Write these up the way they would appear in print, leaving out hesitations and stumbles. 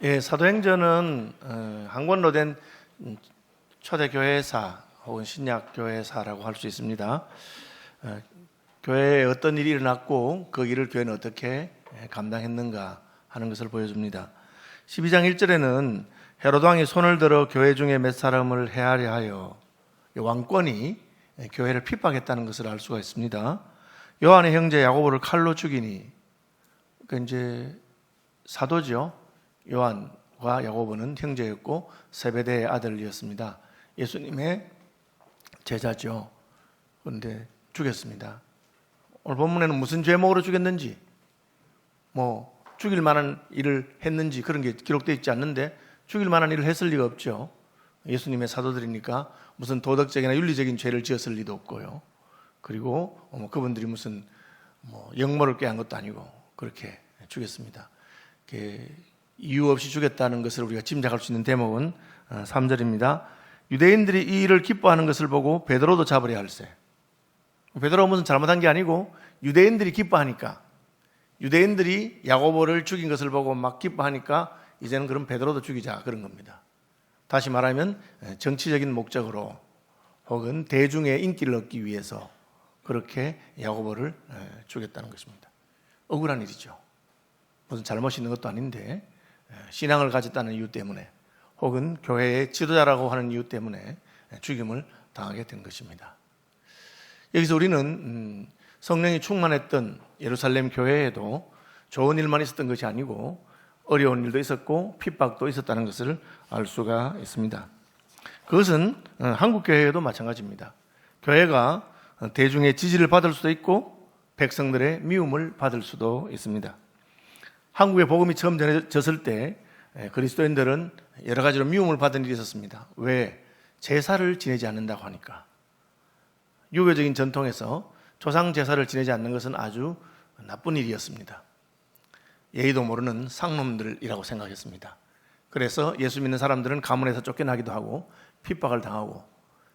예, 사도행전은 한 권로 된 초대교회사 혹은 신약교회사라고 할 수 있습니다. 교회에 어떤 일이 일어났고 그 일을 교회는 어떻게 감당했는가 하는 것을 보여줍니다. 12장 1절에는 헤로드 왕이 손을 들어 교회 중에 몇 사람을 해하려 하여 왕권이 교회를 핍박했다는 것을 알 수가 있습니다. 요한의 형제 야고보를 칼로 죽이니, 그러니까 이제 사도죠. 요한과 야고보는 형제였고 세베대의 아들이었습니다. 예수님의 제자죠. 그런데 죽였습니다. 오늘 본문에는 무슨 죄목으로 죽였는지, 죽일 만한 일을 했는지 그런 게 기록되어 있지 않는데 죽일 만한 일을 했을 리가 없죠. 예수님의 사도들이니까 무슨 도덕적이나 윤리적인 죄를 지었을 리도 없고요. 그리고 그분들이 무슨 역모를 꾀한 것도 아니고 그렇게 죽였습니다. 이유 없이 죽였다는 것을 우리가 짐작할 수 있는 대목은 3절입니다. 유대인들이 이 일을 기뻐하는 것을 보고 베드로도 잡으려 할세. 베드로가 무슨 잘못한 게 아니고 유대인들이 기뻐하니까, 유대인들이 야고보를 죽인 것을 보고 막 기뻐하니까 이제는 그럼 베드로도 죽이자, 그런 겁니다. 다시 말하면 정치적인 목적으로 혹은 대중의 인기를 얻기 위해서 그렇게 야고보를 죽였다는 것입니다. 억울한 일이죠. 무슨 잘못이 있는 것도 아닌데 신앙을 가졌다는 이유 때문에 혹은 교회의 지도자라고 하는 이유 때문에 죽임을 당하게 된 것입니다. 여기서 우리는 성령이 충만했던 예루살렘 교회에도 좋은 일만 있었던 것이 아니고 어려운 일도 있었고 핍박도 있었다는 것을 알 수가 있습니다. 그것은 한국 교회에도 마찬가지입니다. 교회가 대중의 지지를 받을 수도 있고 백성들의 미움을 받을 수도 있습니다. 한국에 복음이 처음 전해졌을 때 그리스도인들은 여러 가지로 미움을 받은 일이 있었습니다. 왜? 제사를 지내지 않는다고 하니까. 유교적인 전통에서 조상 제사를 지내지 않는 것은 아주 나쁜 일이었습니다. 예의도 모르는 상놈들이라고 생각했습니다. 그래서 예수 믿는 사람들은 가문에서 쫓겨나기도 하고 핍박을 당하고,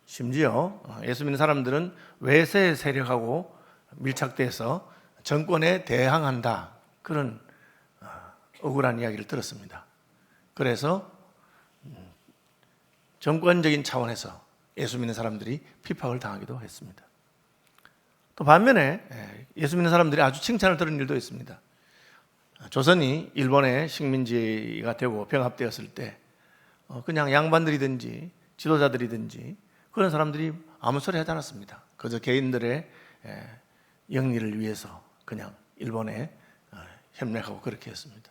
심지어 예수 믿는 사람들은 외세 세력하고 밀착돼서 정권에 대항한다, 그런 억울한 이야기를 들었습니다. 그래서 정권적인 차원에서 예수 믿는 사람들이 핍박을 당하기도 했습니다. 또 반면에 예수 믿는 사람들이 아주 칭찬을 들은 일도 있습니다. 조선이 일본의 식민지가 되고 병합되었을 때 그냥 양반들이든지 지도자들이든지 그런 사람들이 아무 소리 하지 않았습니다. 그저 개인들의 영리를 위해서 그냥 일본에 협력하고 그렇게 했습니다.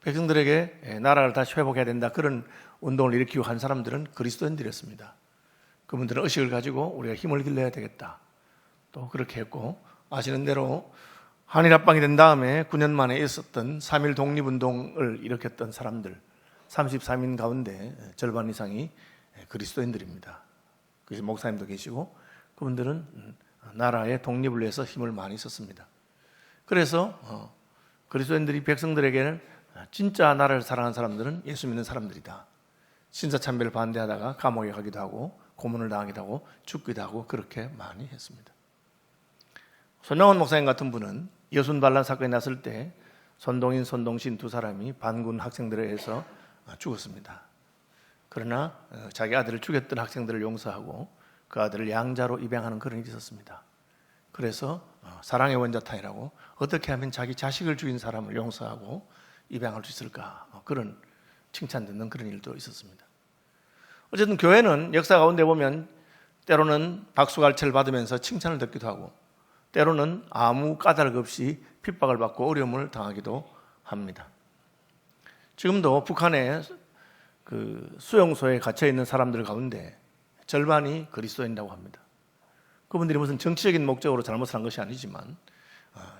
백성들에게 나라를 다시 회복해야 된다, 그런 운동을 일으키고 한 사람들은 그리스도인들이었습니다. 그분들은 의식을 가지고 우리가 힘을 길러야 되겠다, 또 그렇게 했고, 아시는 대로 한일 합방이 된 다음에 9년 만에 있었던 3.1 독립운동을 일으켰던 사람들 33인 가운데 절반 이상이 그리스도인들입니다. 그래서 목사님도 계시고 그분들은 나라의 독립을 위해서 힘을 많이 썼습니다. 그래서 그리스도인들이 백성들에게는 진짜 나라를 사랑하는 사람들은 예수 믿는 사람들이다, 신사참배를 반대하다가 감옥에 가기도 하고 고문을 당하기도 하고 죽기도 하고 그렇게 많이 했습니다. 손영원 목사님 같은 분은 여순반란 사건이 났을 때 손동인, 손동신 두 사람이 반군 학생들에 의해서 죽었습니다. 그러나 자기 아들을 죽였던 학생들을 용서하고 그 아들을 양자로 입양하는 그런 일이 있었습니다. 그래서 사랑의 원자탄이라고, 어떻게 하면 자기 자식을 죽인 사람을 용서하고 입양할 수 있을까, 그런 칭찬 듣는 그런 일도 있었습니다. 어쨌든 교회는 역사 가운데 보면 때로는 박수갈채를 받으면서 칭찬을 듣기도 하고 때로는 아무 까닭 없이 핍박을 받고 어려움을 당하기도 합니다. 지금도 북한의 수용소에 갇혀 있는 사람들 가운데 절반이 그리스도인이라고 합니다. 그분들이 무슨 정치적인 목적으로 잘못을 한 것이 아니지만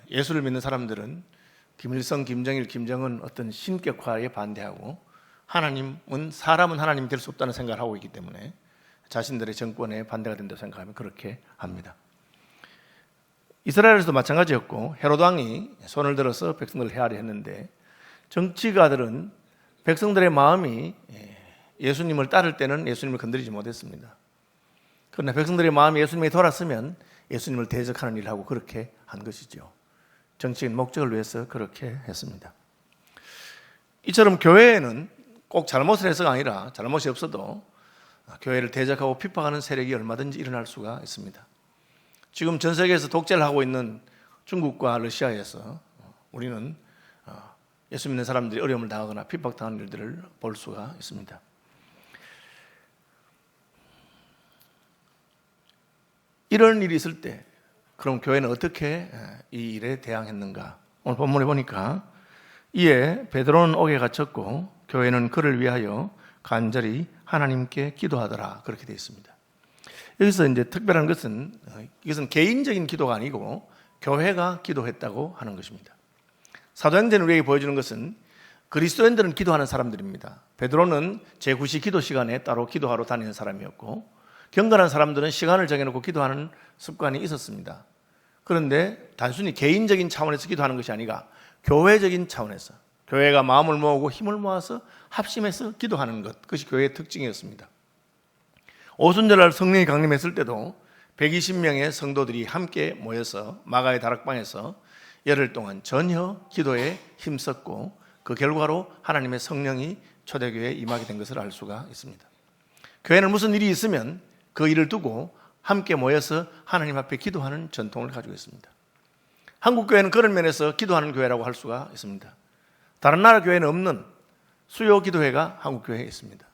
예수를 믿는 사람들은 김일성, 김정일, 김정은 어떤 신격화에 반대하고 사람은 하나님이 될 수 없다는 생각을 하고 있기 때문에 자신들의 정권에 반대가 된다고 생각하면 그렇게 합니다. 이스라엘에서도 마찬가지였고 헤로드 왕이 손을 들어서 백성들을 해하려 했는데 정치가들은 백성들의 마음이 예수님을 따를 때는 예수님을 건드리지 못했습니다. 그러나 백성들의 마음이 예수님에게 돌았으면 예수님을 대적하는 일을 하고 그렇게 한 것이죠. 정치적인 목적을 위해서 그렇게 했습니다. 이처럼 교회에는 꼭 잘못을 해서가 아니라 잘못이 없어도 교회를 대적하고 핍박하는 세력이 얼마든지 일어날 수가 있습니다. 지금 전 세계에서 독재를 하고 있는 중국과 러시아에서 우리는 예수 믿는 사람들이 어려움을 당하거나 핍박당하는 일들을 볼 수가 있습니다. 이런 일이 있을 때 그럼 교회는 어떻게 이 일에 대항했는가? 오늘 본문에 보니까 이에 베드로는 옥에 갇혔고 교회는 그를 위하여 간절히 하나님께 기도하더라, 그렇게 되어 있습니다. 여기서 이제 특별한 것은 이것은 개인적인 기도가 아니고 교회가 기도했다고 하는 것입니다. 사도행전을 우리에게 보여주는 것은 그리스도인들은 기도하는 사람들입니다. 베드로는 제9시 기도 시간에 따로 기도하러 다니는 사람이었고 경건한 사람들은 시간을 정해놓고 기도하는 습관이 있었습니다. 그런데 단순히 개인적인 차원에서 기도하는 것이 아니라 교회적인 차원에서 교회가 마음을 모으고 힘을 모아서 합심해서 기도하는 것, 그것이 교회의 특징이었습니다. 오순절날 성령이 강림했을 때도 120명의 성도들이 함께 모여서 마가의 다락방에서 열흘 동안 전혀 기도에 힘썼고 그 결과로 하나님의 성령이 초대교회에 임하게 된 것을 알 수가 있습니다. 교회는 무슨 일이 있으면 그 일을 두고 함께 모여서 하나님 앞에 기도하는 전통을 가지고 있습니다. 한국 교회는 그런 면에서 기도하는 교회라고 할 수가 있습니다. 다른 나라 교회는 없는 수요 기도회가 한국 교회에 있습니다.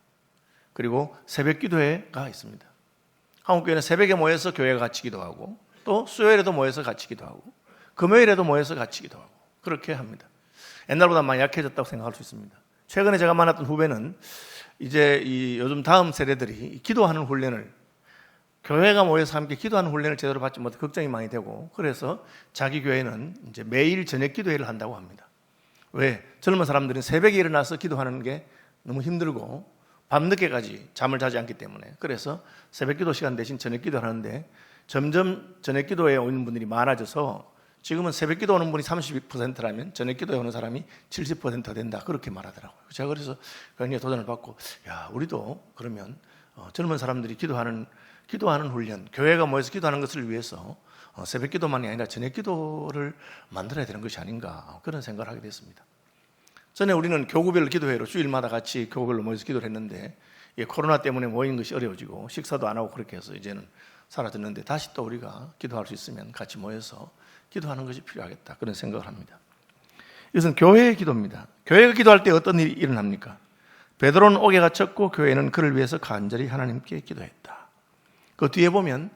그리고 새벽 기도회가 있습니다. 한국 교회는 새벽에 모여서 교회가 같이 기도하고 또 수요일에도 모여서 같이 기도하고 금요일에도 모여서 같이 기도하고 그렇게 합니다. 옛날보다 많이 약해졌다고 생각할 수 있습니다. 최근에 제가 만났던 후배는 이제 요즘 다음 세대들이 기도하는 훈련을, 교회가 모여서 함께 기도하는 훈련을 제대로 받지 못해 걱정이 많이 되고, 그래서 자기 교회는 이제 매일 저녁 기도회를 한다고 합니다. 왜? 젊은 사람들은 새벽에 일어나서 기도하는 게 너무 힘들고 밤늦게까지 잠을 자지 않기 때문에, 그래서 새벽 기도 시간 대신 저녁 기도를 하는데 점점 저녁 기도에 오는 분들이 많아져서 지금은 새벽 기도 오는 분이 32%라면 저녁 기도에 오는 사람이 70% 된다, 그렇게 말하더라고요. 제가 그래서 굉장히 도전을 받고, 야, 우리도 그러면 젊은 사람들이 기도하는 훈련, 교회가 모여서 기도하는 것을 위해서 새벽 기도만이 아니라 저녁 기도를 만들어야 되는 것이 아닌가, 그런 생각을 하게 됐습니다. 전에 우리는 교구별 기도회로 주일마다 같이 교구별로 모여서 기도를 했는데 코로나 때문에 모이는 것이 어려워지고 식사도 안 하고 그렇게 해서 이제는 사라졌는데, 다시 또 우리가 기도할 수 있으면 같이 모여서 기도하는 것이 필요하겠다, 그런 생각을 합니다. 이것은 교회의 기도입니다. 교회가 기도할 때 어떤 일이 일어납니까? 베드로는 옥에 갇혔고 교회는 그를 위해서 간절히 하나님께 기도했다. 그 뒤에 보면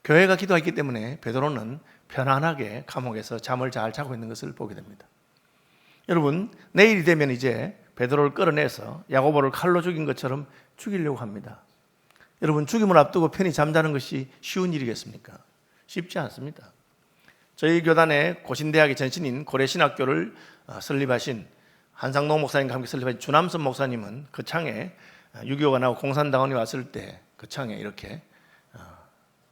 교회가 기도했기 때문에 베드로는 편안하게 감옥에서 잠을 잘 자고 있는 것을 보게 됩니다. 여러분, 내일이 되면 이제 베드로를 끌어내서 야고보를 칼로 죽인 것처럼 죽이려고 합니다. 여러분, 죽임을 앞두고 편히 잠자는 것이 쉬운 일이겠습니까? 쉽지 않습니다. 저희 교단의 고신대학의 전신인 고려신학교를 설립하신 한상동 목사님과 함께 설립하신 주남선 목사님은 그 창에 6.25가 나고 공산당원이 왔을 때 그 창에 이렇게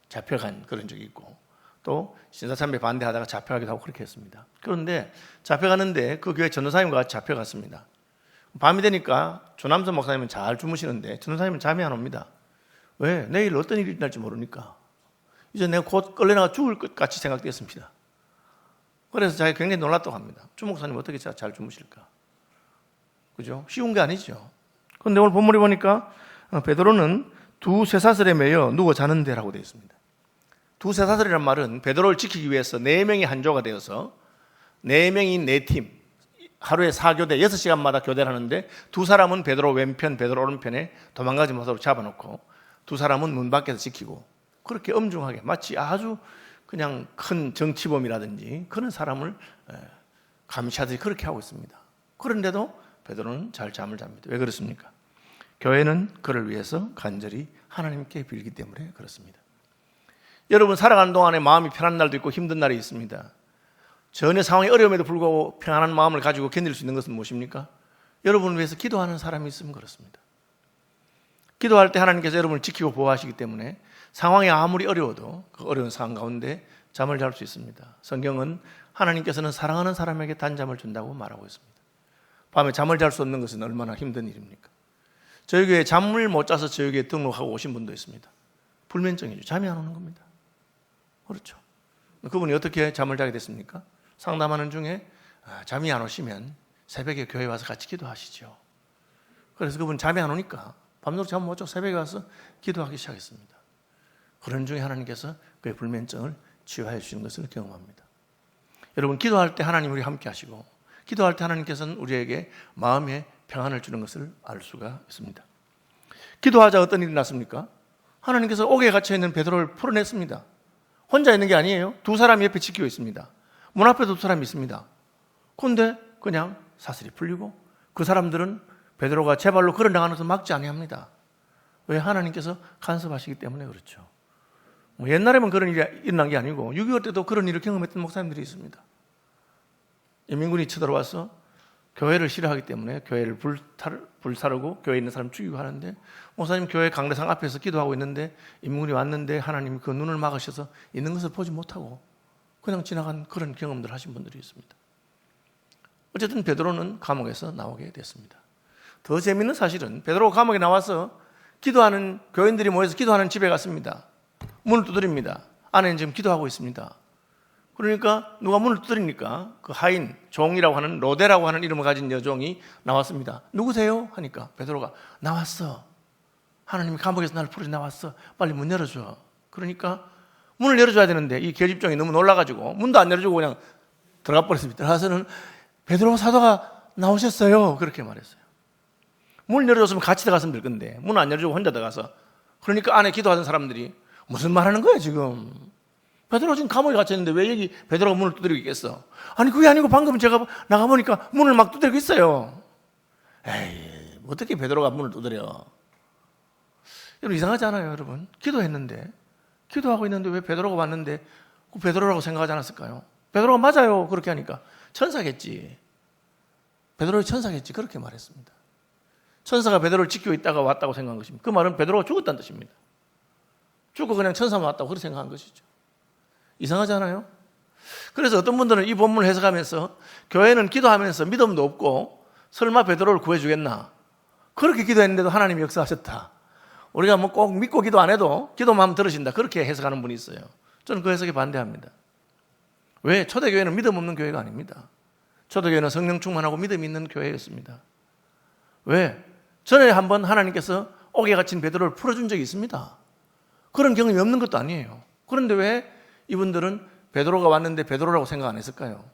잡혀간 그런 적이 있고, 또 신사참배 반대하다가 잡혀가기도 하고 그렇게 했습니다. 그런데 잡혀가는데 그 교회 전도사님과 같이 잡혀갔습니다. 밤이 되니까 주남선 목사님은 잘 주무시는데 전도사님은 잠이 안 옵니다. 왜? 내일 어떤 일이 일어날지 모르니까. 이제 내가 곧 끌려나가 죽을 것 같이 생각됐습니다. 그래서 자기가 굉장히 놀랐다고 합니다. 주 목사님 어떻게 잘 주무실까? 그죠? 쉬운 게 아니죠. 그런데 오늘 본문에 보니까 베드로는 두 쇠사슬에 매여 누워 자는데라고 되어 있습니다. 두 쇠사슬이란 말은 베드로를 지키기 위해서 4명이 한조가 되어서 4명이 4팀, 하루에 4교대 6시간마다 교대를 하는데, 두 사람은 베드로 왼편, 베드로 오른편에 도망가지 못하도록 잡아놓고 두 사람은 문 밖에서 지키고, 그렇게 엄중하게 마치 아주 그냥 큰 정치범이라든지 그런 사람을 감시하듯이 그렇게 하고 있습니다. 그런데도 베드로는 잘 잠을 잡니다. 왜 그렇습니까? 교회는 그를 위해서 간절히 하나님께 빌기 때문에 그렇습니다. 여러분, 살아가는 동안에 마음이 편한 날도 있고 힘든 날이 있습니다. 전혀 상황이 어려움에도 불구하고 평안한 마음을 가지고 견딜 수 있는 것은 무엇입니까? 여러분을 위해서 기도하는 사람이 있으면 그렇습니다. 기도할 때 하나님께서 여러분을 지키고 보호하시기 때문에 상황이 아무리 어려워도 그 어려운 상황 가운데 잠을 잘 수 있습니다. 성경은 하나님께서는 사랑하는 사람에게 단잠을 준다고 말하고 있습니다. 밤에 잠을 잘 수 없는 것은 얼마나 힘든 일입니까? 저희 교회에 잠을 못 자서 저희 교회에 등록하고 오신 분도 있습니다. 불면증이죠. 잠이 안 오는 겁니다. 그렇죠. 그분이 어떻게 잠을 자게 됐습니까? 상담하는 중에 잠이 안 오시면 새벽에 교회 와서 같이 기도하시죠. 그래서 그분 잠이 안 오니까 밤새도록 잠 못 자고 새벽에 와서 기도하기 시작했습니다. 그런 중에 하나님께서 그의 불면증을 치유하여 주시는 것을 경험합니다. 여러분, 기도할 때 하나님 우리 함께 하시고, 기도할 때 하나님께서는 우리에게 마음의 평안을 주는 것을 알 수가 있습니다. 기도하자 어떤 일이 났습니까? 하나님께서 옥에 갇혀있는 베드로를 풀어냈습니다. 혼자 있는 게 아니에요. 두 사람이 옆에 지키고 있습니다. 문 앞에도 두 사람이 있습니다. 그런데 그냥 사슬이 풀리고 그 사람들은 베드로가 제 발로 걸어 나가는 것을 막지 아니합니다. 왜? 하나님께서 간섭하시기 때문에 그렇죠. 옛날에만 그런 일이 일어난 게 아니고 6.25 때도 그런 일을 경험했던 목사님들이 있습니다. 인민군이 쳐들어와서 교회를 싫어하기 때문에 교회를 불사르고 교회에 있는 사람 죽이고 하는데, 목사님 교회 강대상 앞에서 기도하고 있는데 인민군이 왔는데 하나님이 그 눈을 막으셔서 있는 것을 보지 못하고 그냥 지나간 그런 경험들을 하신 분들이 있습니다. 어쨌든 베드로는 감옥에서 나오게 됐습니다. 더 재미있는 사실은 베드로가 감옥에 나와서 기도하는 교인들이 모여서 기도하는 집에 갔습니다. 문을 두드립니다. 안에는 지금 기도하고 있습니다. 그러니까 누가 문을 두드리니까 그 하인, 종이라고 하는 로데라고 하는 이름을 가진 여종이 나왔습니다. 누구세요? 하니까 베드로가 나왔어. 하나님이 감옥에서 나를 풀어 나왔어. 빨리 문 열어줘. 그러니까 문을 열어줘야 되는데 이 계집종이 너무 놀라가지고 문도 안 열어주고 그냥 들어가 버렸습니다. 들어가서는 베드로 사도가 나오셨어요. 그렇게 말했어요. 문을 열어줬으면 같이 들어갔으면 될 건데 문 안 열어주고 혼자 들어가서, 그러니까 안에 기도하던 사람들이 무슨 말하는 거야 지금? 베드로 지금 감옥에 갇혀있는데 왜 여기 베드로가 문을 두드리고 있겠어? 아니 그게 아니고 방금 제가 나가보니까 문을 막 두드리고 있어요. 에이, 어떻게 베드로가 문을 두드려? 여러분, 이상하지 않아요? 여러분, 기도하고 있는데 왜 베드로가 왔는데 그 베드로라고 생각하지 않았을까요? 베드로가 맞아요 그렇게 하니까 천사겠지, 베드로의 천사겠지 그렇게 말했습니다. 천사가 베드로를 지키고 있다가 왔다고 생각한 것입니다. 그 말은 베드로가 죽었다는 뜻입니다. 죽고 그냥 천사만 왔다고 그렇게 생각한 것이죠. 이상하지 않아요? 그래서 어떤 분들은 이 본문을 해석하면서 교회는 기도하면서 믿음도 없고 설마 베드로를 구해주겠나, 그렇게 기도했는데도 하나님이 역사하셨다, 우리가 뭐 꼭 믿고 기도 안 해도 기도만 하면 들으신다, 그렇게 해석하는 분이 있어요. 저는 그 해석에 반대합니다. 왜? 초대교회는 믿음 없는 교회가 아닙니다. 초대교회는 성령 충만하고 믿음이 있는 교회였습니다. 왜? 전에 한번 하나님께서 옥에 갇힌 베드로를 풀어준 적이 있습니다. 그런 경험이 없는 것도 아니에요. 그런데 왜 이분들은 베드로가 왔는데 베드로라고 생각 안 했을까요?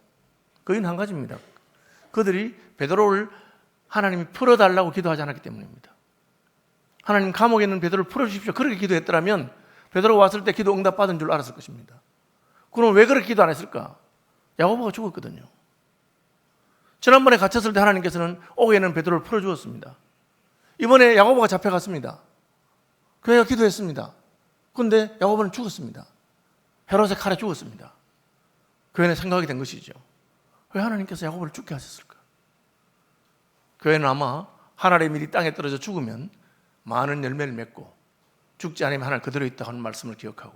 그건 한 가지입니다. 그들이 베드로를 하나님이 풀어달라고 기도하지 않았기 때문입니다. 하나님 감옥에 있는 베드로를 풀어주십시오 그렇게 기도했더라면 베드로가 왔을 때 기도 응답 받은 줄 알았을 것입니다. 그럼 왜 그렇게 기도 안 했을까? 야고보가 죽었거든요. 지난번에 갇혔을 때 하나님께서는 옥에 있는 베드로를 풀어주었습니다. 이번에 야고보가 잡혀갔습니다. 교회가 기도했습니다. 그런데 야고보는 죽었습니다. 헤롯의 칼에 죽었습니다. 교회는 생각이 된 것이죠. 왜 하나님께서 야고보를 죽게 하셨을까? 교회는 아마 하늘의 밀이 땅에 떨어져 죽으면 많은 열매를 맺고 죽지 않으면 하늘 그대로 있다고 하는 말씀을 기억하고,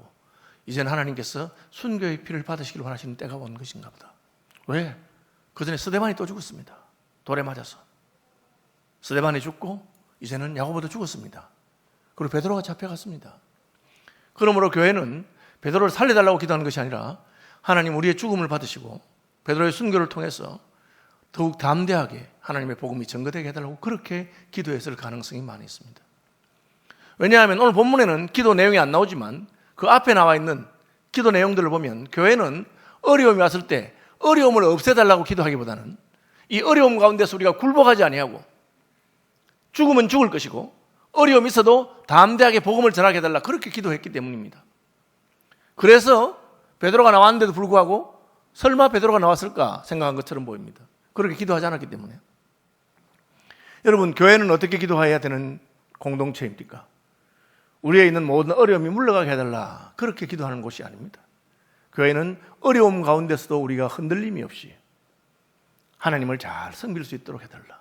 이제는 하나님께서 순교의 피를 받으시기를 원하시는 때가 온 것인가 보다. 왜? 그 전에 스데반이 또 죽었습니다. 돌에 맞아서. 스데반이 죽고 이제는 야고보도 죽었습니다. 그리고 베드로가 잡혀갔습니다. 그러므로 교회는 베드로를 살려달라고 기도하는 것이 아니라 하나님 우리의 죽음을 받으시고 베드로의 순교를 통해서 더욱 담대하게 하나님의 복음이 증거되게 해달라고 그렇게 기도했을 가능성이 많이 있습니다. 왜냐하면 오늘 본문에는 기도 내용이 안 나오지만 그 앞에 나와 있는 기도 내용들을 보면 교회는 어려움이 왔을 때 어려움을 없애달라고 기도하기보다는 이 어려움 가운데서 우리가 굴복하지 아니하고 죽으면 죽을 것이고 어려움이 있어도 담대하게 복음을 전하게 해달라 그렇게 기도했기 때문입니다. 그래서 베드로가 나왔는데도 불구하고 설마 베드로가 나왔을까 생각한 것처럼 보입니다. 그렇게 기도하지 않았기 때문에. 여러분, 교회는 어떻게 기도해야 되는 공동체입니까? 우리에 있는 모든 어려움이 물러가게 해달라 그렇게 기도하는 곳이 아닙니다. 교회는 어려움 가운데서도 우리가 흔들림이 없이 하나님을 잘 섬길 수 있도록 해달라.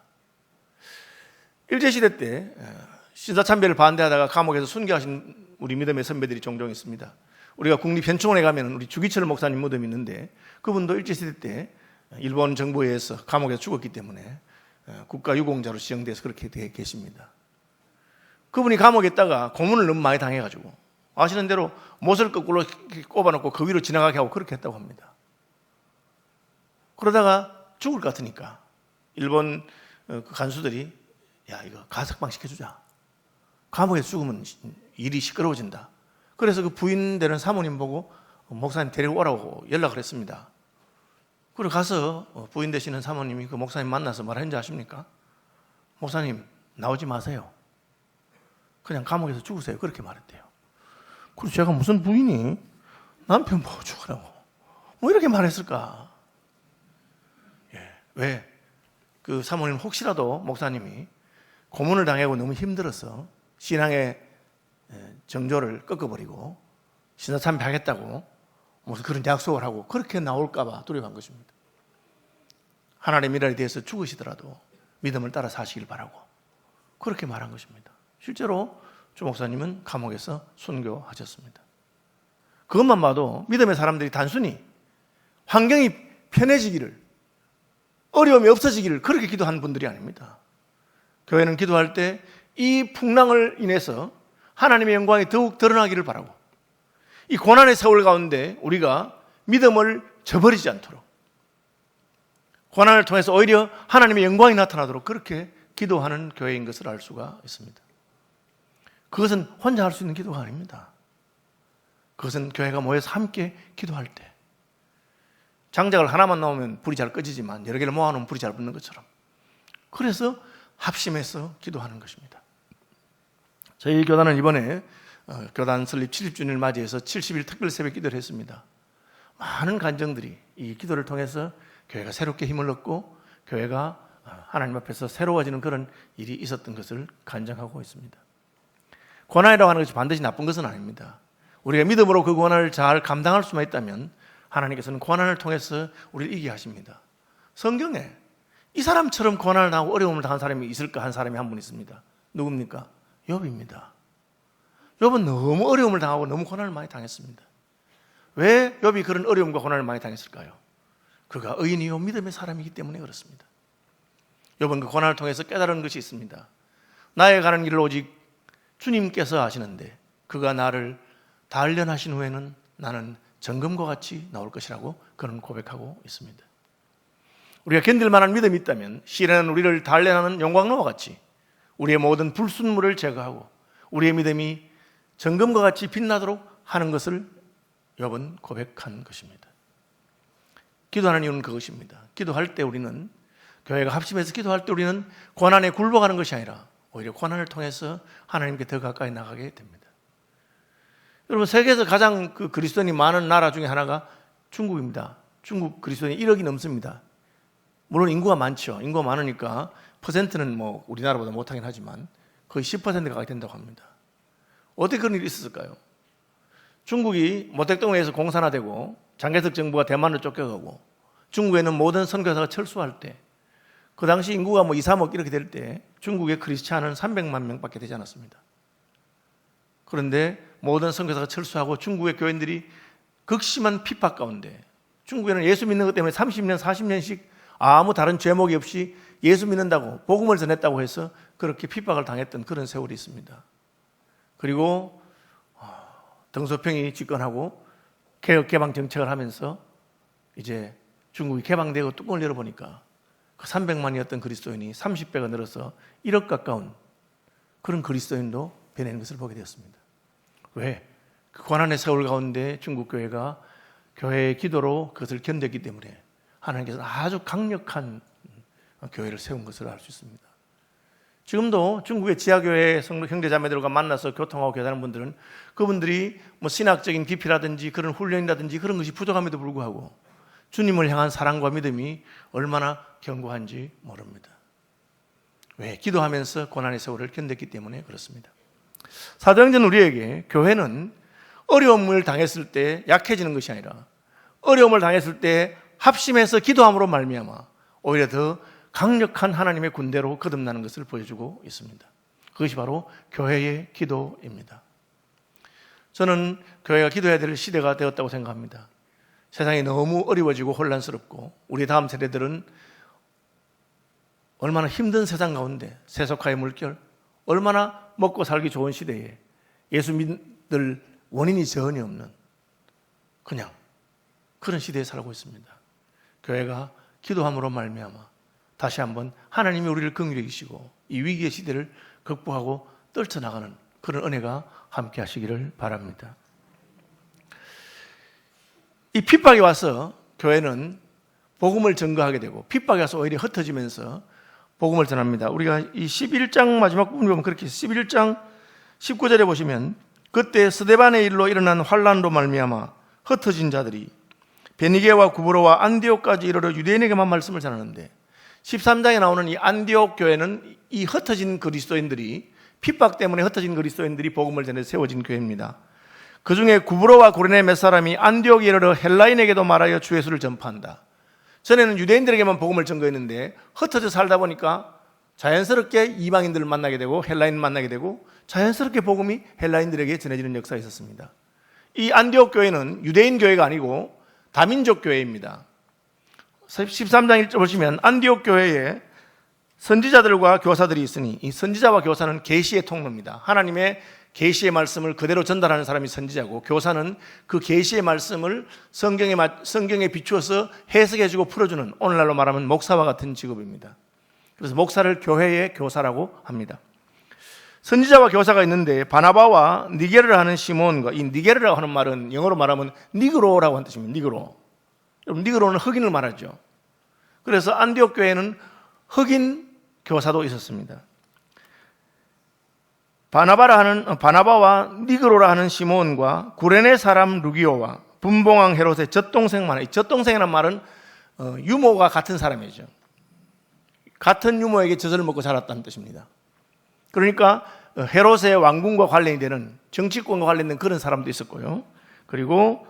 일제시대 때 신사참배를 반대하다가 감옥에서 순교하신 우리 믿음의 선배들이 종종 있습니다. 우리가 국립현충원에 가면 우리 주기철 목사님 무덤이 있는데 그분도 일제시대 때 일본 정부에 의해서 감옥에서 죽었기 때문에 국가유공자로 지정돼서 그렇게 되어 계십니다. 그분이 감옥에 있다가 고문을 너무 많이 당해가지고 아시는 대로 못을 거꾸로 꼽아놓고 그 위로 지나가게 하고 그렇게 했다고 합니다. 그러다가 죽을 것 같으니까 일본 그 간수들이 야 이거 가석방 시켜주자. 감옥에 죽으면 일이 시끄러워진다. 그래서 그 부인 되는 사모님 보고 목사님 데리고 오라고 연락을 했습니다. 그리고 가서 부인 되시는 사모님이 그 목사님 만나서 말했는지 아십니까? 목사님 나오지 마세요. 그냥 감옥에서 죽으세요. 그렇게 말했대요. 그래서 제가 무슨 부인이 남편 보고 죽으라고 뭐 이렇게 말했을까? 왜? 그 사모님 혹시라도 목사님이 고문을 당하고 너무 힘들어서 신앙의 정조를 꺾어버리고 신사참배하겠다고 무슨 그런 약속을 하고 그렇게 나올까봐 두려워한 것입니다. 하나님의 일에 대해서 죽으시더라도 믿음을 따라 사시길 바라고 그렇게 말한 것입니다. 실제로 주 목사님은 감옥에서 순교하셨습니다. 그것만 봐도 믿음의 사람들이 단순히 환경이 편해지기를, 어려움이 없어지기를 그렇게 기도한 분들이 아닙니다. 교회는 기도할 때 이 풍랑을 인해서 하나님의 영광이 더욱 드러나기를 바라고 이 고난의 세월 가운데 우리가 믿음을 저버리지 않도록 고난을 통해서 오히려 하나님의 영광이 나타나도록 그렇게 기도하는 교회인 것을 알 수가 있습니다. 그것은 혼자 할 수 있는 기도가 아닙니다. 그것은 교회가 모여서 함께 기도할 때 장작을 하나만 나오면 불이 잘 꺼지지만 여러 개를 모아놓으면 불이 잘 붙는 것처럼 그래서 합심해서 기도하는 것입니다. 저희 교단은 이번에 교단 설립 70주년을 맞이해서 70일 특별 새벽 기도를 했습니다. 많은 간정들이 이 기도를 통해서 교회가 새롭게 힘을 얻고 교회가 하나님 앞에서 새로워지는 그런 일이 있었던 것을 간증하고 있습니다. 고난이라고 하는 것이 반드시 나쁜 것은 아닙니다. 우리가 믿음으로 그 고난을 잘 감당할 수만 있다면 하나님께서는 고난을 통해서 우리를 이기게 하십니다. 성경에 이 사람처럼 고난을 당하고 어려움을 당한 사람이 있을까 한 사람이 한 분 있습니다. 누굽니까? 욥입니다. 욥은 너무 어려움을 당하고 너무 고난을 많이 당했습니다. 왜 욥이 그런 어려움과 고난을 많이 당했을까요? 그가 의인이요 믿음의 사람이기 때문에 그렇습니다. 욥은 그 고난을 통해서 깨달은 것이 있습니다. 나의 가는 길을 오직 주님께서 아시는데 그가 나를 단련하신 후에는 나는 정금과 같이 나올 것이라고 그는 고백하고 있습니다. 우리가 견딜 만한 믿음이 있다면 시련은 우리를 단련하는 용광로와 같이 우리의 모든 불순물을 제거하고 우리의 믿음이 정금과 같이 빛나도록 하는 것을 욥은 고백한 것입니다. 기도하는 이유는 그것입니다. 기도할 때 우리는 교회가 합심해서 기도할 때 우리는 고난에 굴복하는 것이 아니라 오히려 고난을 통해서 하나님께 더 가까이 나가게 됩니다. 여러분 세계에서 가장 그리스도인이 많은 나라 중에 하나가 중국입니다. 중국 그리스도인이 1억이 넘습니다. 물론 인구가 많죠. 인구가 많으니까 퍼센트는 뭐 우리나라보다 못하긴 하지만 거의 10%가 가게 된다고 합니다. 어떻게 그런 일이 있었을까요? 중국이 모택동에서 공산화되고 장개석 정부가 대만으로 쫓겨가고 중국에는 모든 선교사가 철수할 때 그 당시 인구가 뭐 2, 3억 이렇게 될 때 중국의 크리스찬은 300만 명밖에 되지 않았습니다. 그런데 모든 선교사가 철수하고 중국의 교인들이 극심한 핍박 가운데 중국에는 예수 믿는 것 때문에 30년, 40년씩 아무 다른 죄목이 없이 예수 믿는다고 복음을 전했다고 해서 그렇게 핍박을 당했던 그런 세월이 있습니다. 그리고 덩소평이 집권하고 개혁 개방 정책을 하면서 이제 중국이 개방되고 뚜껑을 열어보니까 그 300만이었던 그리스도인이 30배가 늘어서 1억 가까운 그런 그리스도인도 변하는 것을 보게 되었습니다. 왜? 그 고난의 세월 가운데 중국 교회가 교회의 기도로 그것을 견뎠기 때문에 하나님께서는 아주 강력한 교회를 세운 것을 알 수 있습니다. 지금도 중국의 지하교회 형제자매들과 만나서 교통하고 교회하는 분들은 그분들이 뭐 신학적인 깊이라든지 그런 훈련이라든지 그런 것이 부족함에도 불구하고 주님을 향한 사랑과 믿음이 얼마나 견고한지 모릅니다. 왜? 기도하면서 고난의 세월을 견뎠기 때문에 그렇습니다. 사도행전 우리에게 교회는 어려움을 당했을 때 약해지는 것이 아니라 어려움을 당했을 때 합심해서 기도함으로 말미암아 오히려 더 강력한 하나님의 군대로 거듭나는 것을 보여주고 있습니다. 그것이 바로 교회의 기도입니다. 저는 교회가 기도해야 될 시대가 되었다고 생각합니다. 세상이 너무 어려워지고 혼란스럽고 우리 다음 세대들은 얼마나 힘든 세상 가운데 세속화의 물결, 얼마나 먹고 살기 좋은 시대에 예수 믿을 원인이 전혀 없는 그냥 그런 시대에 살고 있습니다. 교회가 기도함으로 말미암아 다시 한번 하나님이 우리를 긍휼히 여기시고 이 위기의 시대를 극복하고 떨쳐나가는 그런 은혜가 함께 하시기를 바랍니다. 이 핍박이 와서 교회는 복음을 증거하게 되고 핍박이 와서 오히려 흩어지면서 복음을 전합니다. 우리가 이 11장 마지막 부분 보면 그렇게 11장 19절에 보시면 그때 스데반의 일로 일어난 환란으로 말미암아 흩어진 자들이 베니게와 구브로와 안디옥까지 이르러 유대인에게만 말씀을 전하는데 13장에 나오는 이 안디옥 교회는 이 흩어진 그리스도인들이 핍박 때문에 흩어진 그리스도인들이 복음을 전해 세워진 교회입니다. 그 중에 구브로와 고레네 몇 사람이 안디옥에 이르러 헬라인에게도 말하여 주 예수를 전파한다. 전에는 유대인들에게만 복음을 전거했는데 흩어져 살다 보니까 자연스럽게 이방인들을 만나게 되고 헬라인을 만나게 되고 자연스럽게 복음이 헬라인들에게 전해지는 역사가 있었습니다. 이 안디옥 교회는 유대인 교회가 아니고 다민족 교회입니다. 13장 1절 보시면 안디옥 교회에 선지자들과 교사들이 있으니 이 선지자와 교사는 계시의 통로입니다. 하나님의 계시의 말씀을 그대로 전달하는 사람이 선지자고 교사는 그 계시의 말씀을 성경에 비추어서 해석해주고 풀어주는 오늘날로 말하면 목사와 같은 직업입니다. 그래서 목사를 교회의 교사라고 합니다. 선지자와 교사가 있는데 바나바와 니게르라 하는 시몬과 이 니게르라고 하는 말은 영어로 말하면 니그로라고 하는 뜻입니다. 니그로. 여러분 니그로는 흑인을 말하죠. 그래서 안디옥 교회에는 흑인 교사도 있었습니다. 바나바와 니그로라 하는 시몬과 구레네 사람 루기오와 분봉왕 헤롯의 젖동생 마나. 이 젖동생이라는 말은 유모가 같은 사람이죠. 같은 유모에게 젖을 먹고 자랐다는 뜻입니다. 그러니까 헤롯의 왕궁과 관련이 되는 정치권과 관련된 그런 사람도 있었고요. 그리고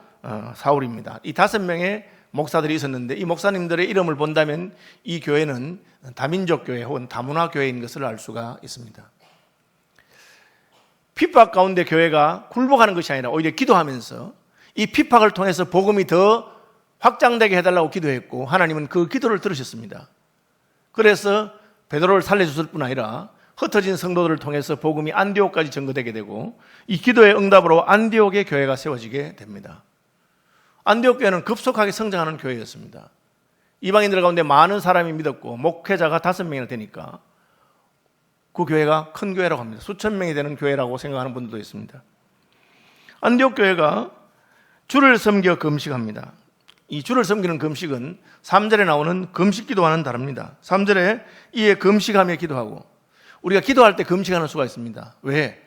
사울입니다. 이 5명의 목사들이 있었는데 이 목사님들의 이름을 본다면 이 교회는 다민족 교회 혹은 다문화 교회인 것을 알 수가 있습니다. 핍박 가운데 교회가 굴복하는 것이 아니라 오히려 기도하면서 이 핍박을 통해서 복음이 더 확장되게 해달라고 기도했고 하나님은 그 기도를 들으셨습니다. 그래서 베드로를 살려줬을 뿐 아니라 흩어진 성도들을 통해서 복음이 안디옥까지 전거되게 되고 이 기도의 응답으로 안디옥의 교회가 세워지게 됩니다. 안디옥 교회는 급속하게 성장하는 교회였습니다. 이방인들 가운데 많은 사람이 믿었고 목회자가 5명이나 되니까 그 교회가 큰 교회라고 합니다. 수천 명이 되는 교회라고 생각하는 분들도 있습니다. 안디옥 교회가 주를 섬겨 금식합니다. 이 주를 섬기는 금식은 3절에 나오는 금식 기도와는 다릅니다. 3절에 이에 금식하며 기도하고 우리가 기도할 때 금식하는 수가 있습니다. 왜?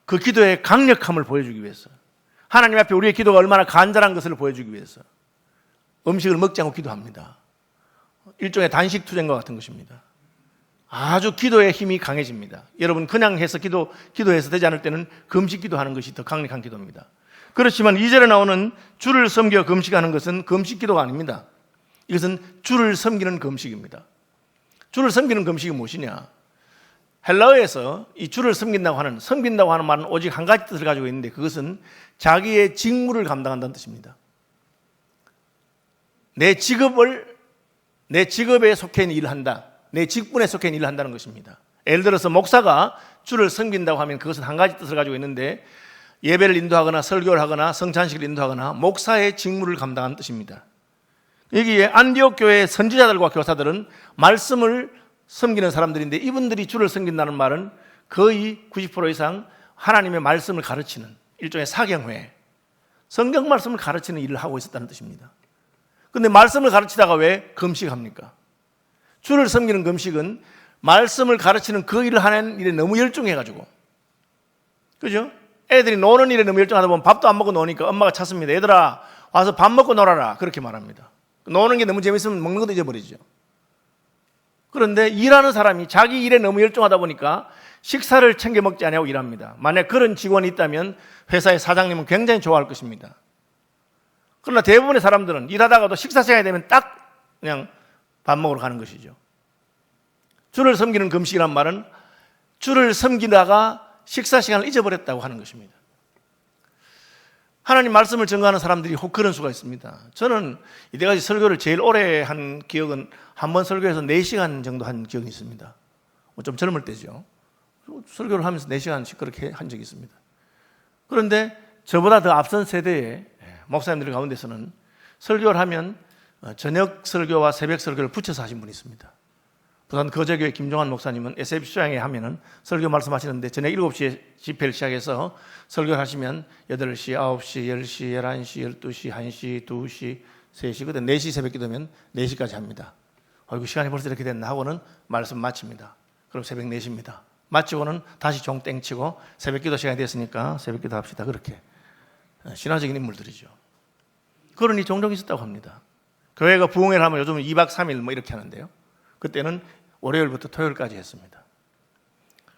그 기도의 강력함을 보여주기 위해서. 하나님 앞에 우리의 기도가 얼마나 간절한 것을 보여주기 위해서 음식을 먹지 않고 기도합니다. 일종의 단식 투쟁과 같은 것입니다. 아주 기도의 힘이 강해집니다. 여러분 그냥 해서 기도해서 되지 않을 때는 금식 기도하는 것이 더 강력한 기도입니다. 그렇지만 2절에 나오는 주를 섬겨 금식하는 것은 금식 기도가 아닙니다. 이것은 주를 섬기는 금식입니다. 주를 섬기는 금식이 무엇이냐? 헬라어에서 이 주를 섬긴다고 하는 말은 오직 한 가지 뜻을 가지고 있는데 그것은 자기의 직무를 감당한다는 뜻입니다. 내 직업에 속해 있는 일을 한다. 내 직분에 속해 있는 일을 한다는 것입니다. 예를 들어서 목사가 주를 섬긴다고 하면 그것은 한 가지 뜻을 가지고 있는데 예배를 인도하거나 설교를 하거나 성찬식을 인도하거나 목사의 직무를 감당하는 뜻입니다. 여기에 안디옥 교회의 선지자들과 교사들은 말씀을 섬기는 사람들인데 이분들이 주를 섬긴다는 말은 거의 90% 이상 하나님의 말씀을 가르치는 일종의 사경회, 성경 말씀을 가르치는 일을 하고 있었다는 뜻입니다. 그런데 말씀을 가르치다가 왜 금식합니까? 주를 섬기는 금식은 말씀을 가르치는 그 일을 하는 일에 너무 열중해가지고, 그죠? 애들이 노는 일에 너무 열중하다 보면 밥도 안 먹고 노니까 엄마가 찾습니다. 얘들아 와서 밥 먹고 놀아라 그렇게 말합니다. 노는 게 너무 재밌으면 먹는 것도 잊어버리죠. 그런데 일하는 사람이 자기 일에 너무 열중하다 보니까 식사를 챙겨 먹지 않냐고 일합니다. 만약 그런 직원이 있다면 회사의 사장님은 굉장히 좋아할 것입니다. 그러나 대부분의 사람들은 일하다가도 식사 시간이 되면 딱 그냥 밥 먹으러 가는 것이죠. 주를 섬기는 금식이란 말은 주를 섬기다가 식사 시간을 잊어버렸다고 하는 것입니다. 하나님 말씀을 증거하는 사람들이 혹 그런 수가 있습니다. 저는 이때까지 설교를 제일 오래 한 기억은 한 번 설교해서 4시간 정도 한 기억이 있습니다. 좀 젊을 때죠. 설교를 하면서 4시간씩 그렇게 한 적이 있습니다. 그런데 저보다 더 앞선 세대의 목사님들 가운데서는 설교를 하면 저녁 설교와 새벽 설교를 붙여서 하신 분이 있습니다. 부산 거제교회 김종환 목사님은 SF 수양회 하면은 설교 말씀하시는데 저녁 7시에 집회를 시작해서 설교를 하시면 8시, 9시, 10시, 11시, 12시, 1시, 2시, 3시, 그때 4시 새벽 기도면 4시까지 합니다. 아이고 시간이 벌써 이렇게 됐나 하고는 말씀 마칩니다. 그럼 새벽 4시입니다. 마치고는 다시 종 땡치고 새벽 기도 시간이 됐으니까 새벽 기도 합시다. 그렇게 신화적인 인물들이죠. 그러니 종종 있었다고 합니다. 교회가 부흥회를 하면 요즘은 2박 3일 뭐 이렇게 하는데요. 그때는 월요일부터 토요일까지 했습니다.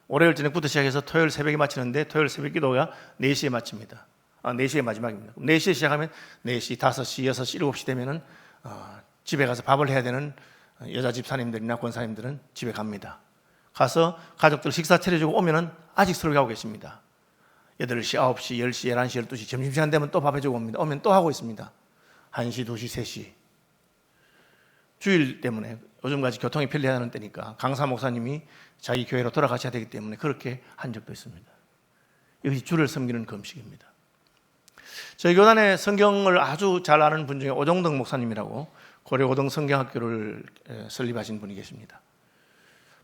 월요일 저녁부터 시작해서 토요일 새벽에 마치는데 토요일 새벽 기도가 4시에 마칩니다. 4시에 마지막입니다. 4시에 시작하면 4시, 5시, 6시, 7시 되면은 집에 가서 밥을 해야 되는 여자 집사님들이나 권사님들은 집에 갑니다. 가서 가족들 식사 차려주고 오면은 아직 설교하고 계십니다. 8시, 9시, 10시, 11시, 12시 점심시간 되면 또 밥 해주고 옵니다. 오면 또 하고 있습니다. 1시, 2시, 3시. 주일 때문에 요즘같이 교통이 편리하는 때니까 강사 목사님이 자기 교회로 돌아가셔야 되기 때문에 그렇게 한 적도 있습니다. 이것이 주를 섬기는 금식입니다. 저희 교단에 성경을 아주 잘 아는 분 중에 오종덕 목사님이라고 고려고등 성경학교를 설립하신 분이 계십니다.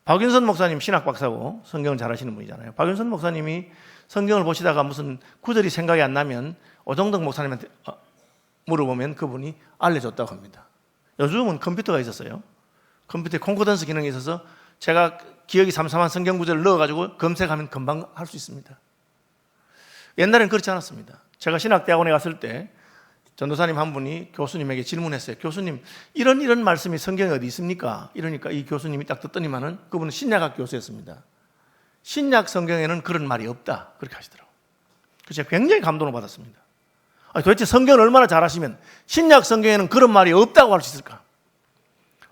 박윤선 목사님 신학 박사고 성경을 잘 아시는 분이잖아요. 박윤선 목사님이 성경을 보시다가 무슨 구절이 생각이 안 나면 오종덕 목사님한테 물어보면 그분이 알려줬다고 합니다. 요즘은 컴퓨터가 있었어요. 컴퓨터에 콩코던스 기능이 있어서 제가 기억이 삼삼한 성경 구절을 넣어가지고 검색하면 금방 할 수 있습니다. 옛날엔 그렇지 않았습니다. 제가 신학대학원에 갔을 때 전도사님 한 분이 교수님에게 질문했어요. 교수님, 이런 말씀이 성경에 어디 있습니까? 이러니까 이 교수님이 딱 듣더니만은 그분은 신약학 교수였습니다. 신약 성경에는 그런 말이 없다. 그렇게 하시더라고요. 그래서 제가 굉장히 감동을 받았습니다. 도대체 성경을 얼마나 잘 아시면 신약 성경에는 그런 말이 없다고 할 수 있을까?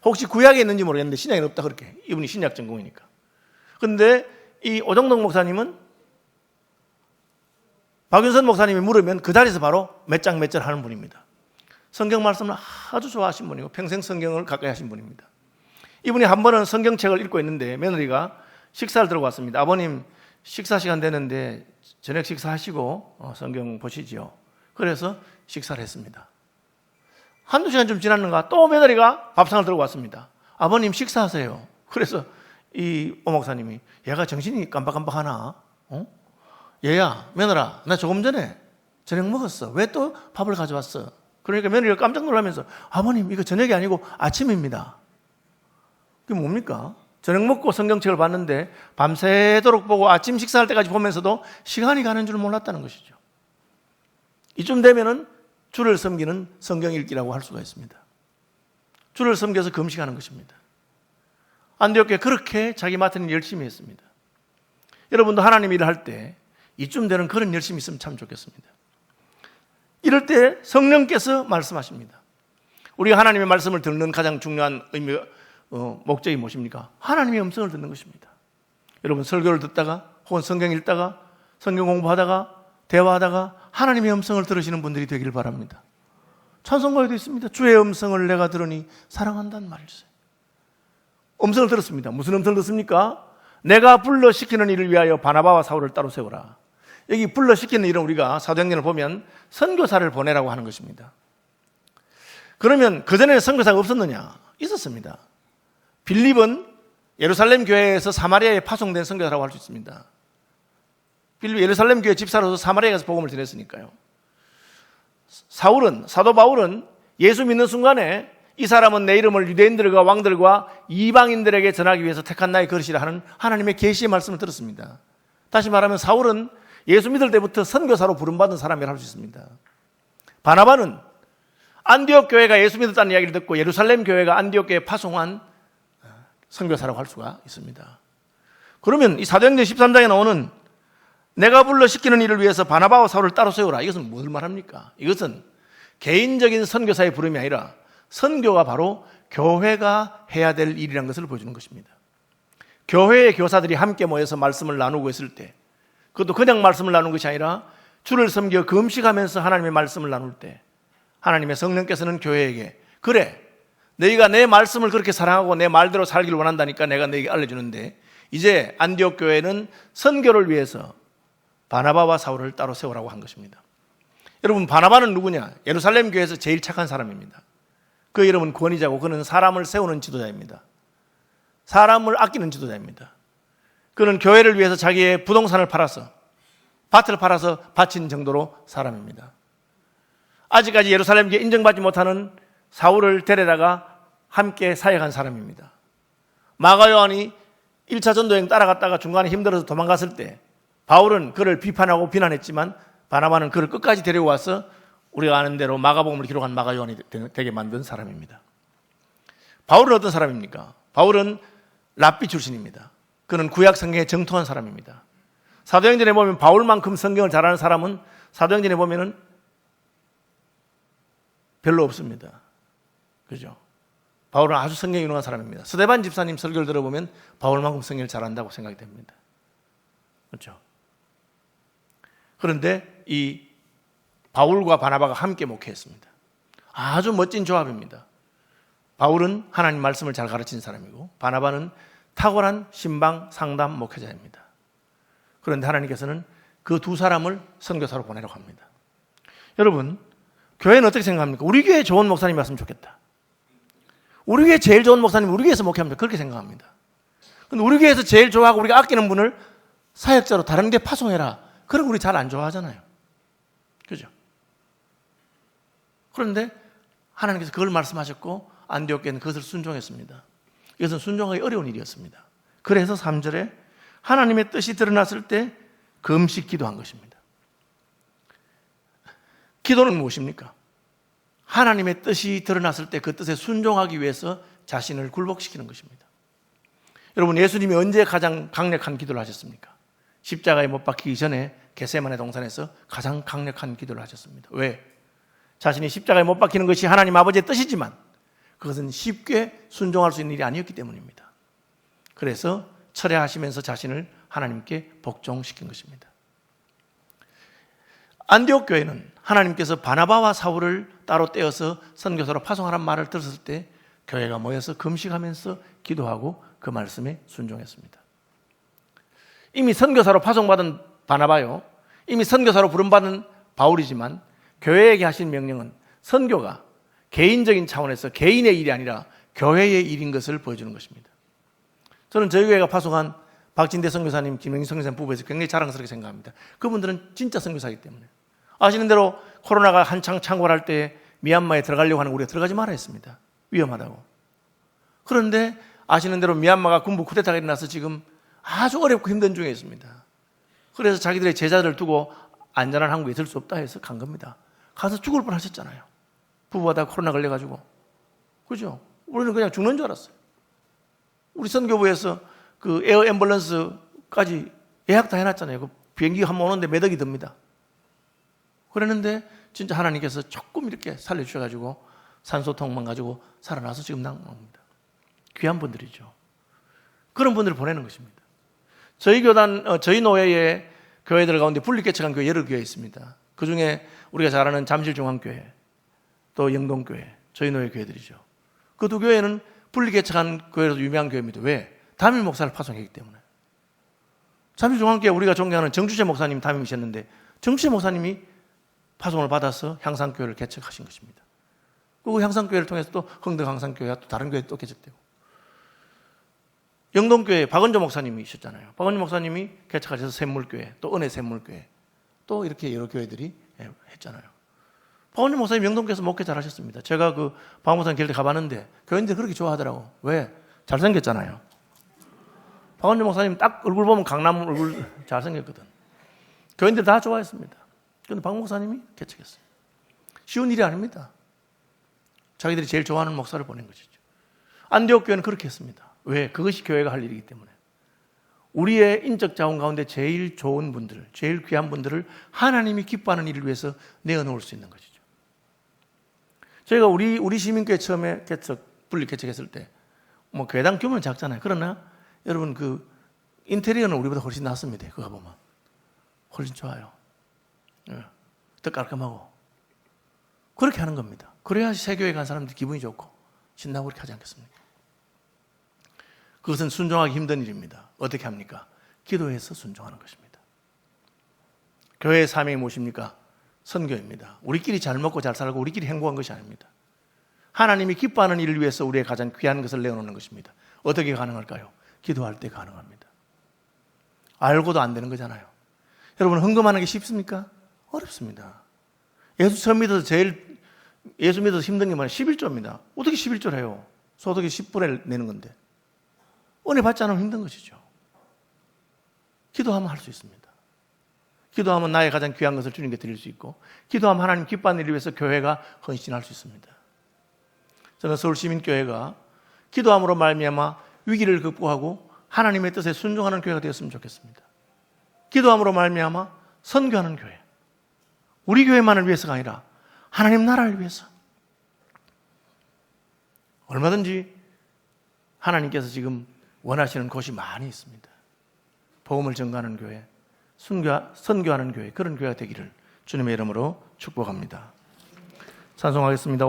혹시 구약에 있는지 모르겠는데 신약에는 없다 그렇게. 이분이 신약 전공이니까. 그런데 이 오종덕 목사님은 박윤선 목사님이 물으면 그 자리에서 바로 몇 장 몇 절 하는 분입니다. 성경 말씀을 아주 좋아하신 분이고 평생 성경을 가까이 하신 분입니다. 이분이 한 번은 성경책을 읽고 있는데 며느리가 식사를 들고 왔습니다. 아버님 식사 시간 되는데 저녁 식사하시고 성경 보시지요. 그래서 식사를 했습니다. 한두 시간 좀 지났는가 또 며느리가 밥상을 들고 왔습니다. 아버님 식사하세요. 그래서 이 오목사님이 얘가 정신이 깜빡깜빡하나? 얘야 며느라 나 조금 전에 저녁 먹었어. 왜 또 밥을 가져왔어? 그러니까 며느리가 깜짝 놀라면서 아버님 이거 저녁이 아니고 아침입니다. 그게 뭡니까? 저녁 먹고 성경책을 봤는데 밤새도록 보고 아침 식사할 때까지 보면서도 시간이 가는 줄 몰랐다는 것이죠. 이쯤 되면은 주를 섬기는 성경 읽기라고 할 수가 있습니다. 주를 섬겨서 금식하는 것입니다. 안디옥교회 그렇게 자기 맡은 일 열심히 했습니다. 여러분도 하나님 일을 할 때 이쯤 되는 그런 열심이 있으면 참 좋겠습니다. 이럴 때 성령께서 말씀하십니다. 우리가 하나님의 말씀을 듣는 가장 중요한 의미, 목적이 무엇입니까? 하나님의 음성을 듣는 것입니다. 여러분 설교를 듣다가 혹은 성경 읽다가 성경 공부하다가 대화하다가 하나님의 음성을 들으시는 분들이 되기를 바랍니다. 찬송가에도 있습니다. 주의 음성을 내가 들으니 사랑한다는 말을 써요. 음성을 들었습니다. 무슨 음성을 듣습니까? 내가 불러시키는 일을 위하여 바나바와 사울을 따로 세우라. 여기 불러시키는 일은 우리가 사도행전을 보면 선교사를 보내라고 하는 것입니다. 그러면 그전에는 선교사가 없었느냐? 있었습니다. 빌립은 예루살렘 교회에서 사마리아에 파송된 선교사라고 할 수 있습니다. 빌립 예루살렘 교회 집사로서 사마리아에 가서 복음을 전했으니까요. 사도 바울은 예수 믿는 순간에 이 사람은 내 이름을 유대인들과 왕들과 이방인들에게 전하기 위해서 택한 나의 그릇이라 하는 하나님의 계시의 말씀을 들었습니다. 다시 말하면 사울은 예수 믿을 때부터 선교사로 부름받은 사람이라 할 수 있습니다. 바나바는 안디옥 교회가 예수 믿었다는 이야기를 듣고 예루살렘 교회가 안디옥 교회에 파송한 선교사라고 할 수가 있습니다. 그러면 이 사도행전 13장에 나오는 내가 불러시키는 일을 위해서 바나바와 사울을 따로 세우라. 이것은 뭘 말합니까? 이것은 개인적인 선교사의 부름이 아니라 선교가 바로 교회가 해야 될 일이라는 것을 보여주는 것입니다. 교회의 교사들이 함께 모여서 말씀을 나누고 있을 때, 그것도 그냥 말씀을 나누는 것이 아니라 주를 섬겨 금식하면서 하나님의 말씀을 나눌 때 하나님의 성령께서는 교회에게 그래 너희가 내 말씀을 그렇게 사랑하고 내 말대로 살기를 원한다니까 내가 너희에게 알려주는데 이제 안디옥 교회는 선교를 위해서 바나바와 사울을 따로 세우라고 한 것입니다. 여러분 바나바는 누구냐? 예루살렘 교회에서 제일 착한 사람입니다. 그 이름은 권위자고 그는 사람을 세우는 지도자입니다. 사람을 아끼는 지도자입니다. 그는 교회를 위해서 자기의 부동산을 팔아서, 밭을 팔아서 바친 정도로 사람입니다. 아직까지 예루살렘에 인정받지 못하는 사울을 데려다가 함께 사역한 사람입니다. 마가 요한이 1차 전도여행 따라갔다가 중간에 힘들어서 도망갔을 때 바울은 그를 비판하고 비난했지만 바나바는 그를 끝까지 데리고 와서 우리가 아는 대로 마가복음을 기록한 마가 요한이 되게 만든 사람입니다. 바울은 어떤 사람입니까? 바울은 랍비 출신입니다. 그는 구약 성경에 정통한 사람입니다. 사도행전에 보면 바울만큼 성경을 잘하는 사람은 사도행전에 보면은 별로 없습니다. 그죠? 바울은 아주 성경에 유능한 사람입니다. 스데반 집사님 설교를 들어보면 바울만큼 성경을 잘한다고 생각이 됩니다. 그렇죠? 그런데 이 바울과 바나바가 함께 목회했습니다. 아주 멋진 조합입니다. 바울은 하나님 말씀을 잘 가르친 사람이고 바나바는 탁월한 신방 상담 목회자입니다. 그런데 하나님께서는 그 두 사람을 선교사로 보내려고 합니다. 여러분, 교회는 어떻게 생각합니까? 우리 교회에 좋은 목사님이 왔으면 좋겠다. 우리 교회에 제일 좋은 목사님이 우리 교회에서 목회합니다. 그렇게 생각합니다. 근데 우리 교회에서 제일 좋아하고 우리가 아끼는 분을 사역자로 다른 데 파송해라. 그런 거 우리 잘 안 좋아하잖아요. 그죠? 그런데 하나님께서 그걸 말씀하셨고 안디옥 교회는 그것을 순종했습니다. 이것은 순종하기 어려운 일이었습니다. 그래서 3절에 하나님의 뜻이 드러났을 때 금식 기도한 것입니다. 기도는 무엇입니까? 하나님의 뜻이 드러났을 때 그 뜻에 순종하기 위해서 자신을 굴복시키는 것입니다. 여러분, 예수님이 언제 가장 강력한 기도를 하셨습니까? 십자가에 못 박히기 전에 겟세마네 동산에서 가장 강력한 기도를 하셨습니다. 왜? 자신이 십자가에 못 박히는 것이 하나님 아버지의 뜻이지만 그것은 쉽게 순종할 수 있는 일이 아니었기 때문입니다. 그래서 철회하시면서 자신을 하나님께 복종시킨 것입니다. 안디옥 교회는 하나님께서 바나바와 사울을 따로 떼어서 선교사로 파송하라는 말을 들었을 때 교회가 모여서 금식하면서 기도하고 그 말씀에 순종했습니다. 이미 선교사로 파송받은 바나바요, 이미 선교사로 부름받은 바울이지만 교회에게 하신 명령은 선교가 개인적인 차원에서 개인의 일이 아니라 교회의 일인 것을 보여주는 것입니다. 저는 저희 교회가 파송한 박진대 선교사님, 김영희 선교사님 부부에서 굉장히 자랑스럽게 생각합니다. 그분들은 진짜 선교사이기 때문에. 아시는 대로 코로나가 한창 창궐할 때 미얀마에 들어가려고 하는 우리가 들어가지 말아야 했습니다. 위험하다고. 그런데 아시는 대로 미얀마가 군부 쿠데타가 일어나서 지금 아주 어렵고 힘든 중에 있습니다. 그래서 자기들의 제자들을 두고 안전한 한국에 있을 수 없다 해서 간 겁니다. 가서 죽을 뻔 하셨잖아요. 부부가 다 코로나 걸려가지고. 그죠? 우리는 그냥 죽는 줄 알았어요. 우리 선교부에서 그 에어 앰뷸런스까지 예약 다 해놨잖아요. 그 비행기 한 번 오는데 몇 억이 듭니다. 그랬는데 진짜 하나님께서 조금 이렇게 살려주셔가지고 산소통만 가지고 살아나서 지금 나옵니다. 귀한 분들이죠. 그런 분들을 보내는 것입니다. 저희 교단, 저희 노회에 교회들 가운데 분리개척한 교회 여러 교회 있습니다. 그 중에 우리가 잘 아는 잠실중앙교회, 또 영동교회, 저희 노회 교회들이죠. 그 두 교회는 분리개척한 교회로도 유명한 교회입니다. 왜? 담임 목사를 파송했기 때문에. 잠실중앙교회 우리가 존경하는 정주재 목사님 담임이셨는데 정주재 목사님이 파송을 받아서 향상교회를 개척하신 것입니다. 그 향상교회를 통해서 또 흥덕 향상교회와 또 다른 교회 또 개척되고, 영동교회 박은조 목사님이 있었잖아요. 박은조 목사님이 개척하셔서 샘물교회, 또 은혜 샘물교회, 또 이렇게 여러 교회들이 했잖아요. 박은조 목사님 영동교회에서 목회 잘하셨습니다. 제가 그 박 목사님 길 때 가봤는데 교인들이 그렇게 좋아하더라고. 왜? 잘생겼잖아요. 박은조 목사님 딱 얼굴 보면 강남 얼굴 잘생겼거든. 교인들 다 좋아했습니다. 그런데 박 목사님이 개척했어요. 쉬운 일이 아닙니다. 자기들이 제일 좋아하는 목사를 보낸 것이죠. 안디옥 교회는 그렇게 했습니다. 왜? 그것이 교회가 할 일이기 때문에. 우리의 인적 자원 가운데 제일 좋은 분들, 제일 귀한 분들을 하나님이 기뻐하는 일을 위해서 내어놓을 수 있는 것이죠. 저희가 우리 시민교회 처음에 분리 개척했을 때, 뭐 교회당 규모는 작잖아요. 그러나 여러분 그 인테리어는 우리보다 훨씬 낫습니다. 그거 보면 훨씬 좋아요. 더 깔끔하고. 그렇게 하는 겁니다. 그래야 새 교회 간 사람들이 기분이 좋고 신나고 그렇게 하지 않겠습니까? 그것은 순종하기 힘든 일입니다. 어떻게 합니까? 기도해서 순종하는 것입니다. 교회의 사명이 무엇입니까? 선교입니다. 우리끼리 잘 먹고 잘 살고 우리끼리 행복한 것이 아닙니다. 하나님이 기뻐하는 일을 위해서 우리의 가장 귀한 것을 내어놓는 것입니다. 어떻게 가능할까요? 기도할 때 가능합니다. 알고도 안 되는 거잖아요. 여러분, 헌금하는 게 쉽습니까? 어렵습니다. 예수 처음 믿어서 예수 믿어서 힘든 게 뭐냐? 11조입니다. 어떻게 11조를 해요? 소득의 10분의 내는 건데. 은혜 받지 않으면 힘든 것이죠. 기도하면 할 수 있습니다. 기도하면 나의 가장 귀한 것을 주님께 드릴 수 있고, 기도하면 하나님 기뻐하는 일을 위해서 교회가 헌신할 수 있습니다. 저는 서울시민교회가 기도함으로 말미암아 위기를 극복하고 하나님의 뜻에 순종하는 교회가 되었으면 좋겠습니다. 기도함으로 말미암아 선교하는 교회, 우리 교회만을 위해서가 아니라 하나님 나라를 위해서, 얼마든지 하나님께서 지금 원하시는 곳이 많이 있습니다. 복음을 전가하는 교회, 선교하는 교회, 그런 교회가 되기를 주님의 이름으로 축복합니다. 찬송하겠습니다.